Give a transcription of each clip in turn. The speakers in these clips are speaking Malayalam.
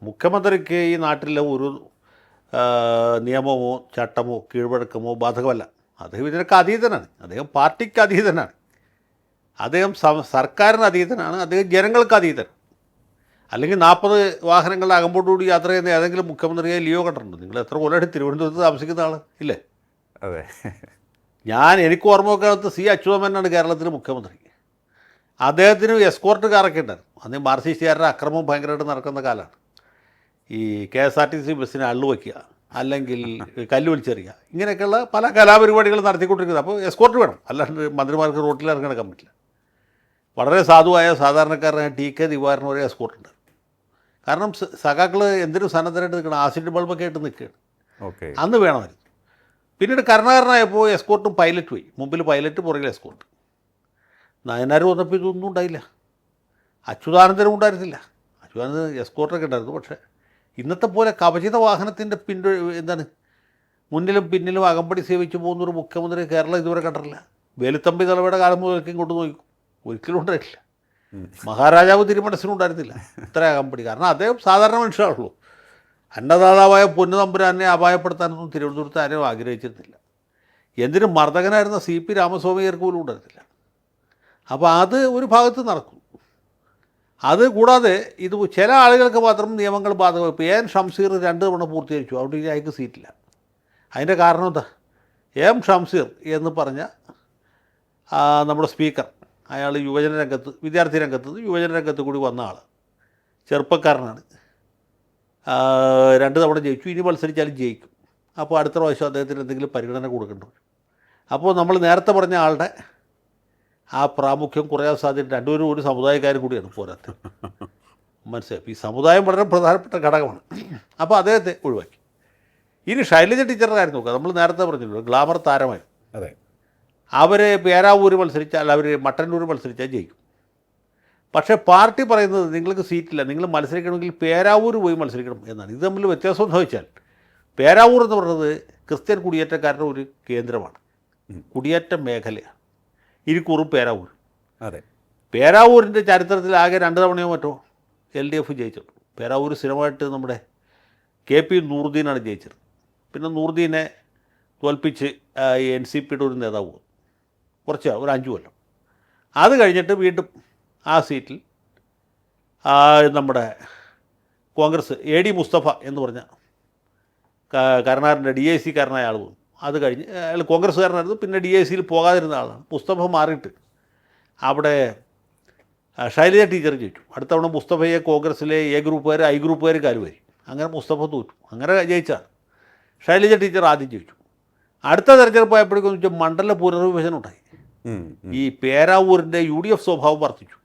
മുഖ്യമന്ത്രിക്ക് ഈ നാട്ടിലെ ഒരു നിയമമോ ചട്ടമോ കീഴ്വഴക്കമോ ബാധകമല്ല. അദ്ദേഹം ഇതിനൊക്കെ അതീതനാണ്. അദ്ദേഹം പാർട്ടിക്ക് അതീതനാണ്. അദ്ദേഹം സർക്കാരിന് അതീതനാണ്. അദ്ദേഹം ജനങ്ങൾക്ക് അതീതൻ. അല്ലെങ്കിൽ 40 വാഹനങ്ങളുടെ അകമ്പോടുകൂടി യാത്ര ചെയ്യുന്ന ഏതെങ്കിലും മുഖ്യമന്ത്രിയെ ലിയോ കണ്ടിട്ടുണ്ട്? നിങ്ങൾ എത്ര കൊല്ലമായിട്ട് തിരുവനന്തപുരത്ത് താമസിക്കുന്ന ആൾ ഇല്ലേ? അതെ. എനിക്ക് ഓർമ്മ കാലത്ത് സി അച്യുതമേനോനാണ് കേരളത്തിലെ മുഖ്യമന്ത്രി. അദ്ദേഹത്തിന് എസ്കോർട്ട് കാറൊക്കെ ഉണ്ടായിരുന്നു. അന്ന് മാർക്സിസ്റ്റുകാരുടെ അക്രമം ഭയങ്കരമായിട്ട് നടക്കുന്ന കാലമാണ്. ഈ KSRTC ബസ്സിന് അള്ളു വയ്ക്കുക, അല്ലെങ്കിൽ കല്ല് വലിച്ചെറിയുക, ഇങ്ങനെയൊക്കെയുള്ള പല കലാപരിപാടികൾ നടത്തിക്കൊണ്ടിരിക്കുന്നത്. അപ്പോൾ എസ്കോർട്ട് വേണം, അല്ലാണ്ട് മന്ത്രിമാർക്ക് റോട്ടിൽ ഇറങ്ങി നടക്കാൻ പറ്റില്ല. വളരെ സാധുവായ സാധാരണക്കാരനായ TK ദിവാകരന് ഒരു എസ്കോർട്ടുണ്ട്. കാരണം സഖാക്കൾ എന്തിനും സന്നദ്ധരായിട്ട് നിൽക്കണം, ആസിഡ് ബൾബൊക്കെ ആയിട്ട് നിൽക്കുകയാണ്. ഓക്കെ. അന്ന് വേണമായിരുന്നു. പിന്നീട് കരുണാകരനായപ്പോൾ എസ്കോർട്ടും പൈലറ്റ് പോയി. മുമ്പിൽ പൈലറ്റ്, പുറകിൽ എസ്കോർട്ട്. നയനാർ വന്നപ്പോൾ ഇതൊന്നും ഉണ്ടായില്ല. അച്യുതാനന്ദനും ഉണ്ടായിരുന്നില്ല. അച്യുതാനന്ദൻ എസ്കോർട്ടൊക്കെ ഉണ്ടായിരുന്നു. പക്ഷേ ഇന്നത്തെ പോലെ കവചിത വാഹനത്തിൻ്റെ മുന്നിലും പിന്നിലും അകമ്പടി സേവിച്ച് പോകുന്നൊരു മുഖ്യമന്ത്രി കേരളം ഇതുവരെ കണ്ടിട്ടില്ല. വേലുത്തമ്പി തലവയുടെ കാലം മുതൽക്കും ഇങ്ങോട്ട് നോക്കും, ഒരിക്കലും ഉണ്ടായിട്ടില്ല. മഹാരാജാവ് തിരുമനസിനും ഉണ്ടായിരുന്നില്ല ഇത്ര അകമ്പടി. കാരണം അദ്ദേഹം സാധാരണ മനുഷ്യരാണല്ലോ. അന്നദാതാവായ പൊന്നുതമ്പുരാനെ അപായപ്പെടുത്താനൊന്നും തിരുവനന്തപുരത്ത് ആരും ആഗ്രഹിച്ചിരുന്നില്ല. എന്തിനും മർദ്ദകനായിരുന്ന CP രാമസ്വാമിയർക്ക് പോലും ഉണ്ടായിരുന്നില്ല. അപ്പോൾ അത് ഒരു ഭാഗത്ത് നടക്കും. അത് കൂടാതെ ഇത് ചില ആളുകൾക്ക് മാത്രം നിയമങ്ങൾ ബാധകം. ഇപ്പോൾ AM ഷംസീർ 2 തവണ പൂർത്തീകരിച്ചു, അവിടെ ഇനി അയാൾക്ക് സീറ്റില്ല. അതിൻ്റെ കാരണം എന്താ? AM ഷംസീർ എന്ന് പറഞ്ഞ നമ്മുടെ സ്പീക്കർ, അയാൾ വിദ്യാർത്ഥി രംഗത്ത് യുവജന രംഗത്ത് കൂടി വന്ന ആൾ, ചെറുപ്പക്കാരനാണ്. 2 തവണ ജയിച്ചു. ഇനി മത്സരിച്ചാലും ജയിക്കും. അപ്പോൾ അടുത്ത പ്രാവശ്യം അദ്ദേഹത്തിന് എന്തെങ്കിലും പരിഗണന കൊടുക്കേണ്ടി വരും. അപ്പോൾ നമ്മൾ നേരത്തെ പറഞ്ഞ ആളുടെ ആ പ്രാമുഖ്യം കുറയാൻ സാധ്യത. രണ്ടുപേരും ഒരു സമുദായക്കാരും കൂടിയാണ് പോരാത്ത. മനസ്സിലായി. ഈ സമുദായം വളരെ പ്രധാനപ്പെട്ട ഘടകമാണ്. അപ്പോൾ അദ്ദേഹത്തെ ഒഴിവാക്കി. ഇനി ശൈലജ ടീച്ചറുടെ കാര്യം നോക്കുക. നമ്മൾ നേരത്തെ പറഞ്ഞല്ലോ, ഗ്ലാമർ താരമായിരുന്നു. അതെ. അവർ പേരാവൂർ മത്സരിച്ചാൽ, അവർ മട്ടന്നൂർ മത്സരിച്ചാൽ ജയിക്കും. പക്ഷേ പാർട്ടി പറയുന്നത് നിങ്ങൾക്ക് സീറ്റില്ല, നിങ്ങൾ മത്സരിക്കണമെങ്കിൽ പേരാവൂർ പോയി മത്സരിക്കണം എന്നാണ്. ഇത് തമ്മിൽ വ്യത്യാസം എന്ന് ചോദിച്ചാൽ, പേരാവൂർ എന്ന് പറയുന്നത് ക്രിസ്ത്യൻ കുടിയേറ്റക്കാരുടെ ഒരു കേന്ദ്രമാണ്, കുടിയേറ്റ മേഖലയാണ്. ഇരിക്കൂറും പേരാവൂർ. അതെ. പേരാവൂരിൻ്റെ ചരിത്രത്തിൽ ആകെ 2 തവണയോ മറ്റോ LDF ജയിച്ചിട്ടുണ്ട്. പേരാവൂർ സ്ഥിരമായിട്ട് നമ്മുടെ KP നൂറുദ്ദീനാണ് ജയിച്ചത്. പിന്നെ നൂറുദ്ദീനെ തോൽപ്പിച്ച് NCPയുടെ ഒരു നേതാവ് കുറച്ച് ഒരു 5 കൊല്ലം. അത് കഴിഞ്ഞിട്ട് വീണ്ടും ആ സീറ്റിൽ നമ്മുടെ കോൺഗ്രസ് AD മുസ്തഫ എന്ന് പറഞ്ഞ കരുണാകരൻ്റെ DIC കാരനായ ആൾ വന്നു. അത് കഴിഞ്ഞ് അയാൾ കോൺഗ്രസ്സുകാരനായിരുന്നു. പിന്നെ DICയിൽ പോകാതിരുന്ന ആളാണ്. മുസ്തഫ മാറിയിട്ട് അവിടെ ശൈലജ ടീച്ചർ ജയിച്ചു. അടുത്തവണ മുസ്തഫയെ കോൺഗ്രസ്സിലെ A ഗ്രൂപ്പുകാർ I ഗ്രൂപ്പുകാർ കരുവായി. അങ്ങനെ മുസ്തഫ തോറ്റു. അങ്ങനെ ജയിച്ചാണ്. ശൈലജ ടീച്ചർ ആദ്യം ജയിച്ചു. അടുത്ത തെരഞ്ഞെടുപ്പായപ്പോഴേക്കും വെച്ചാൽ മണ്ഡല പുനർവിഭജനം ഉണ്ടായി. ഈ പേരാവൂരിൻ്റെ UDF സ്വഭാവം വർദ്ധിച്ചു.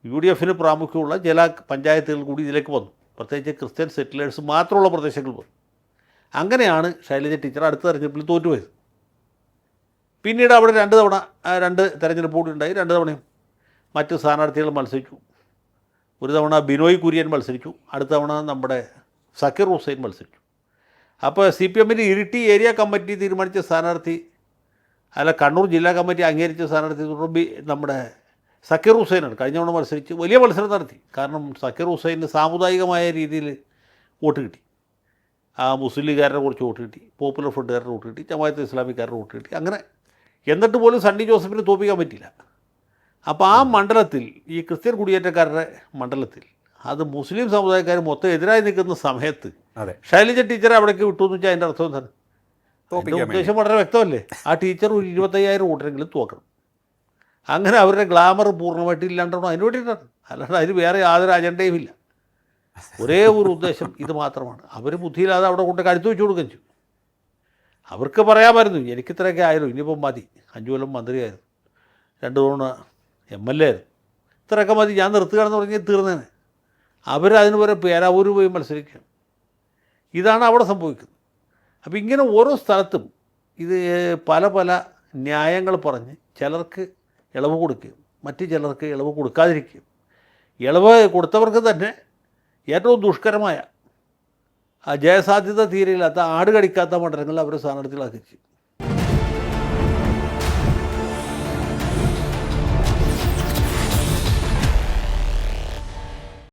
UDFന് പ്രാമുഖ്യമുള്ള ചില പഞ്ചായത്തുകൾ കൂടി ഇതിലേക്ക് വന്നു. പ്രത്യേകിച്ച് ക്രിസ്ത്യൻ സെറ്റിലേഴ്സ് മാത്രമുള്ള പ്രദേശങ്ങൾ വന്നു. അങ്ങനെയാണ് ശൈലജ ടീച്ചർ അടുത്ത തെരഞ്ഞെടുപ്പിൽ തോറ്റുപോയത്. പിന്നീട് അവിടെ 2 തവണ 2 തെരഞ്ഞെടുപ്പ് കൂടി ഉണ്ടായി. 2 തവണയും മറ്റ് സ്ഥാനാർത്ഥികൾ മത്സരിച്ചു. ഒരു തവണ ബിനോയ് കുര്യൻ മത്സരിച്ചു. അടുത്ത തവണ നമ്മുടെ സക്കീർ ഹുസൈൻ മത്സരിച്ചു. അപ്പോൾ CPMൻ്റെ ഇരിട്ടി ഏരിയ കമ്മിറ്റി തീരുമാനിച്ച സ്ഥാനാർത്ഥി, കണ്ണൂർ ജില്ലാ കമ്മിറ്റി അംഗീകരിച്ച സ്ഥാനാർത്ഥി നമ്മുടെ സക്കീർ ഹുസൈനാണ്. കഴിഞ്ഞ തവണ മത്സരിച്ച് വലിയ മത്സരം നടത്തി. കാരണം സക്കീർ ഹുസൈന് സാമുദായികമായ രീതിയിൽ വോട്ട് കിട്ടി. മുസ്ലിം ലീഗുകാരുടെ കുറച്ച് വോട്ട് കിട്ടി, പോപ്പുലർ ഫ്രണ്ടുകാരുടെ വോട്ട് കിട്ടി, ജമാഅത്തെ ഇസ്ലാമിക്കാരുടെ വോട്ട് കിട്ടി. അങ്ങനെ എന്നിട്ട് പോലും സണ്ണി ജോസഫിന് തോൽപ്പിക്കാൻ പറ്റില്ല. അപ്പോൾ ആ മണ്ഡലത്തിൽ, ഈ ക്രിസ്ത്യൻ കുടിയേറ്റക്കാരുടെ മണ്ഡലത്തിൽ, അത് മുസ്ലിം സമുദായക്കാർ മൊത്തം എതിരായി നിൽക്കുന്ന സമയത്ത് ശൈലജ ടീച്ചറെ അവിടേക്ക് വിട്ടു എന്ന് വെച്ചാൽ അതിൻ്റെ അർത്ഥം എന്താണ്? ഉദ്ദേശം വളരെ വ്യക്തമല്ലേ? ആ ടീച്ചർ ഒരു 25,000 വോട്ടിനെങ്കിലും തോക്കണം. അങ്ങനെ അവരുടെ ഗ്ലാമർ പൂർണ്ണമായിട്ട് ഇല്ലാണ്ടാണോ? അതിന് വേണ്ടിയിട്ടാണ്. അല്ലാണ്ട് അതിന് വേറെ യാതൊരു അജണ്ടയും ഇല്ല. ഒരേ ഒരു ഉദ്ദേശം ഇത് മാത്രമാണ്. അവർ ബുദ്ധിയില്ലാതെ അവിടെ കൊണ്ട് കരുത്ത് വെച്ച് കൊടുക്കുകയും ചെയ്യും. അവർക്ക് പറയാമായിരുന്നു, എനിക്കിത്രയൊക്കെ ആയിരുന്നു, ഇനിയിപ്പം മതി, 5 കൊല്ലം മന്ത്രിയായിരുന്നു, 2 തവണ MLA ആയിരുന്നു, ഇത്രയൊക്കെ മതി, ഞാൻ നിർത്തുകയാണെന്ന് പറഞ്ഞാൽ തീർന്നേനെ. അവരതിന് പോലെ പേരാവൂർ പോയി മത്സരിക്കുകയാണ്. ഇതാണ് അവിടെ സംഭവിക്കുന്നത്. അപ്പോൾ ഇങ്ങനെ ഓരോ സ്ഥലത്തും ഇത് പല പല ന്യായങ്ങൾ പറഞ്ഞ് ചിലർക്ക് ഇളവ് കൊടുക്കുകയും മറ്റ് ചിലർക്ക് ഇളവ് കൊടുക്കാതിരിക്കുകയും, ഇളവ് കൊടുത്തവർക്ക് തന്നെ ഏറ്റവും ദുഷ്കരമായ ജയസാധ്യത തീരെയില്ലാത്ത, ആട് കടിക്കാത്ത മണ്ഡലങ്ങളിൽ അവർ സ്ഥാനാർത്ഥികളാക്കി.